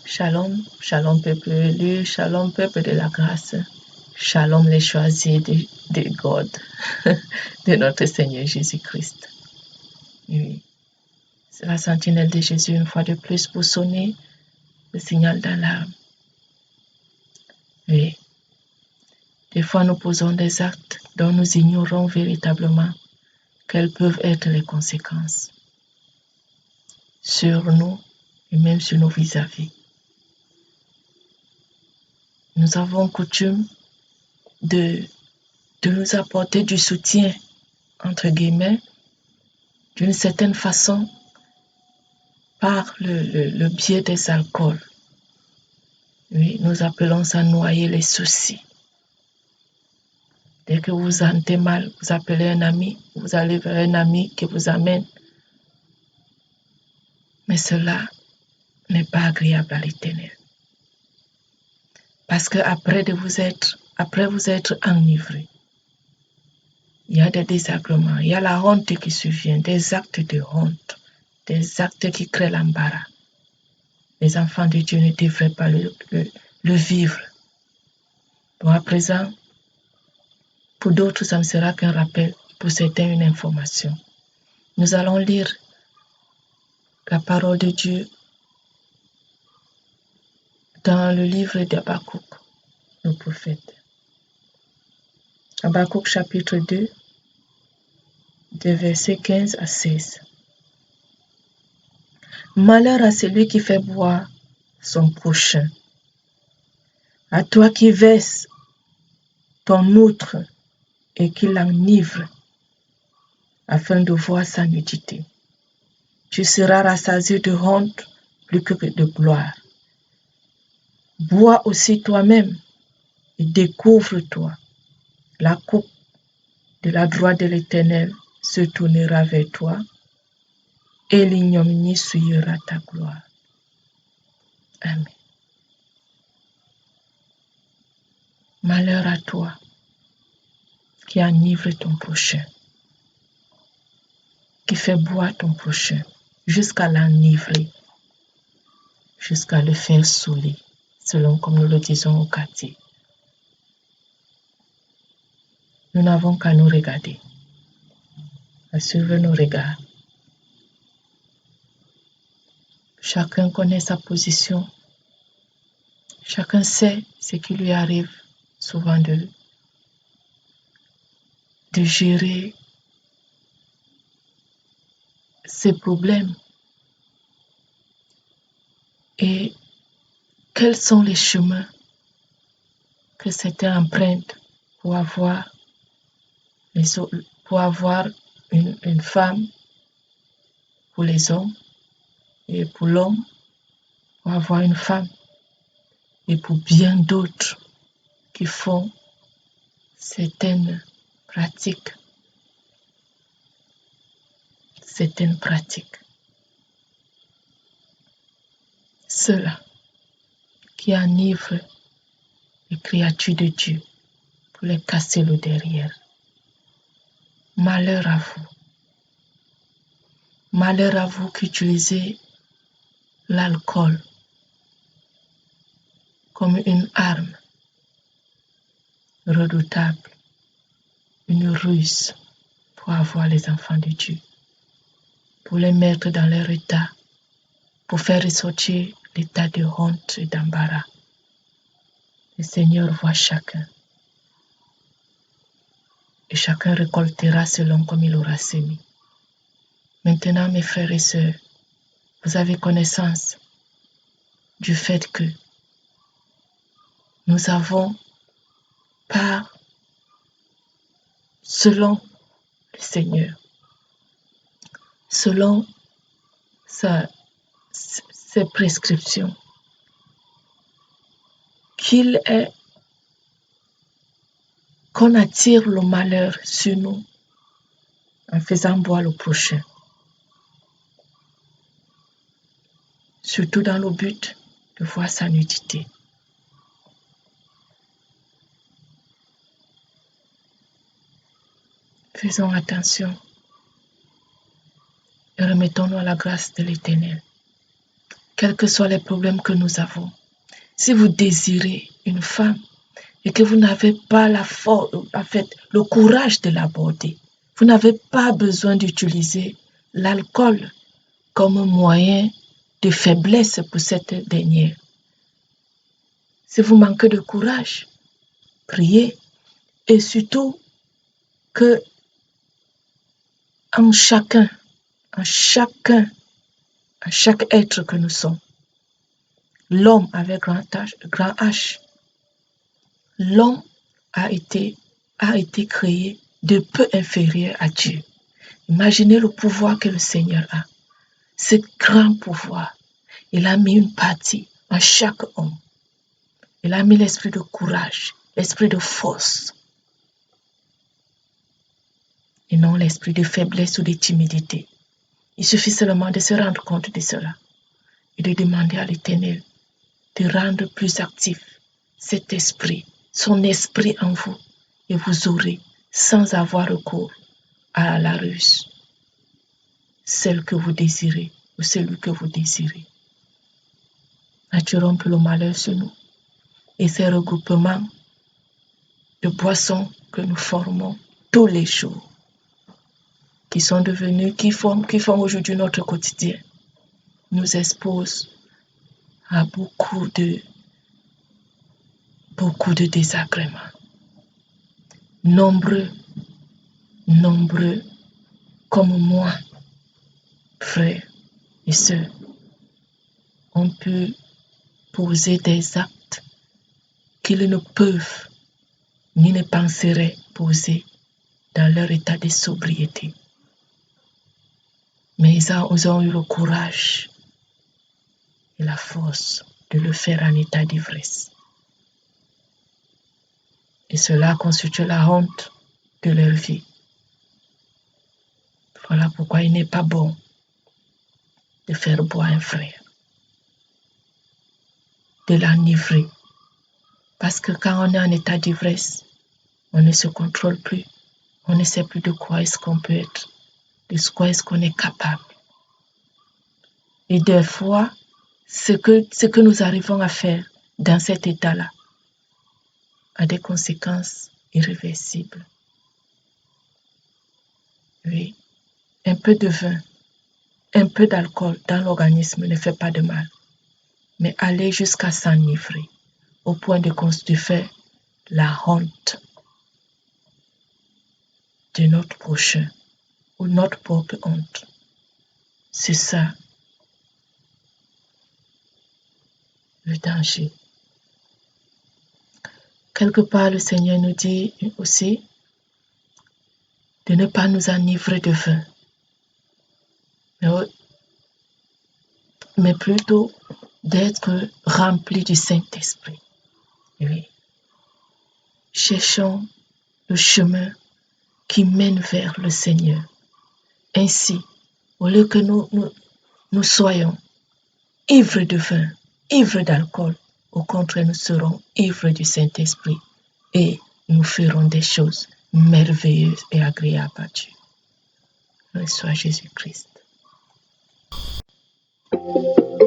Shalom, shalom peuple élu, shalom peuple de la grâce, shalom les choisis de God, de notre Seigneur Jésus-Christ. Oui, c'est la sentinelle de Jésus une fois de plus pour sonner le signal d'alarme. Oui, des fois nous posons des actes dont nous ignorons véritablement quelles peuvent être les conséquences sur nous et même sur nos vis-à-vis. Nous avons coutume de nous apporter du soutien, entre guillemets, d'une certaine façon, par le biais des alcools. Oui, nous appelons ça noyer les soucis. Dès que vous vous sentez mal, vous appelez un ami, vous allez vers un ami qui vous amène. Mais cela n'est pas agréable à l'Éternel. Parce que après vous être enivré, il y a des désagréments, il y a la honte qui survient, des actes de honte, des actes qui créent l'embarras. Les enfants de Dieu ne devraient pas le vivre. Bon, à présent, pour d'autres, ça ne sera qu'un rappel, pour certains, une information. Nous allons lire la parole de Dieu dans le livre d'Habakkuk, le prophète. Habakkuk chapitre 2, de versets 15 à 16. Malheur à celui qui fait boire son prochain, à toi qui verses ton outre et qui l'enivre afin de voir sa nudité. Tu seras rassasié de honte plus que de gloire. Bois aussi toi-même et découvre-toi. La coupe de la droite de l'Éternel se tournera vers toi et l'ignominie souillera ta gloire. Amen. Malheur à toi qui enivre ton prochain, qui fait boire ton prochain jusqu'à l'enivrer, jusqu'à le faire saouler, selon comme nous le disons au quartier. Nous n'avons qu'à nous regarder, à suivre nos regards. Chacun connaît sa position. Chacun sait ce qui lui arrive souvent de gérer ses problèmes. Et quels sont les chemins que certains empruntent pour avoir une femme, pour les hommes, et pour l'homme, pour avoir une femme, et pour bien d'autres qui font certaines pratiques. Ceux-là qui enivrent les créatures de Dieu pour les casser le derrière. Malheur à vous. Malheur à vous qui utilisez l'alcool comme une arme redoutable, une ruse pour avoir les enfants de Dieu, pour les mettre dans leur état, pour faire ressortir l'état de honte et d'embarras. Le Seigneur voit chacun. Et chacun récoltera selon comme il aura sémé. Maintenant, mes frères et sœurs, vous avez connaissance du fait que nous avons part selon le Seigneur, selon ses prescriptions, qu'on attire le malheur sur nous en faisant boire le prochain. Surtout dans le but de voir sa nudité. Faisons attention et remettons-nous à la grâce de l'Éternel, quels que soient les problèmes que nous avons. Si vous désirez une femme et que vous n'avez pas le courage de l'aborder, vous n'avez pas besoin d'utiliser l'alcool comme moyen de faiblesse pour cette dernière. Si vous manquez de courage, priez et surtout que en chaque être que nous sommes, l'homme avec grand H, l'homme a été créé de peu inférieur à Dieu. Imaginez le pouvoir que le Seigneur a. Ce grand pouvoir, il a mis une partie en chaque homme. Il a mis l'esprit de courage, l'esprit de force, et non l'esprit de faiblesse ou de timidité. Il suffit seulement de se rendre compte de cela et de demander à l'Éternel de rendre plus actif cet esprit, son esprit en vous, et vous aurez, sans avoir recours à la ruse, celle que vous désirez ou celui que vous désirez. Attirons le malheur sur nous et ces regroupements de boissons que nous formons tous les jours, qui forment aujourd'hui notre quotidien, nous exposent à beaucoup de désagréments. Nombreux comme moi, frères et sœurs, on peut poser des actes qu'ils ne peuvent ni ne penseraient poser dans leur état de sobriété. Mais ils ont eu le courage et la force de le faire en état d'ivresse. Et cela constitue la honte de leur vie. Voilà pourquoi il n'est pas bon de faire boire un frère, de l'enivrer. Parce que quand on est en état d'ivresse, on ne se contrôle plus. On ne sait plus de quoi est-ce qu'on peut être, de quoi est-ce qu'on est capable. Et des fois, ce que nous arrivons à faire dans cet état-là a des conséquences irréversibles. Oui, un peu de vin, un peu d'alcool dans l'organisme ne fait pas de mal. Mais aller jusqu'à s'enivrer, au point de faire la honte de notre prochain ou notre propre honte, c'est ça le danger. Quelque part, le Seigneur nous dit aussi de ne pas nous enivrer de vin, mais plutôt d'être remplis du Saint-Esprit. Oui. Cherchons le chemin qui mène vers le Seigneur. Ainsi, au lieu que nous soyons ivres de vin, ivres d'alcool, au contraire, nous serons ivres du Saint-Esprit et nous ferons des choses merveilleuses et agréables à Dieu. Soit Jésus-Christ.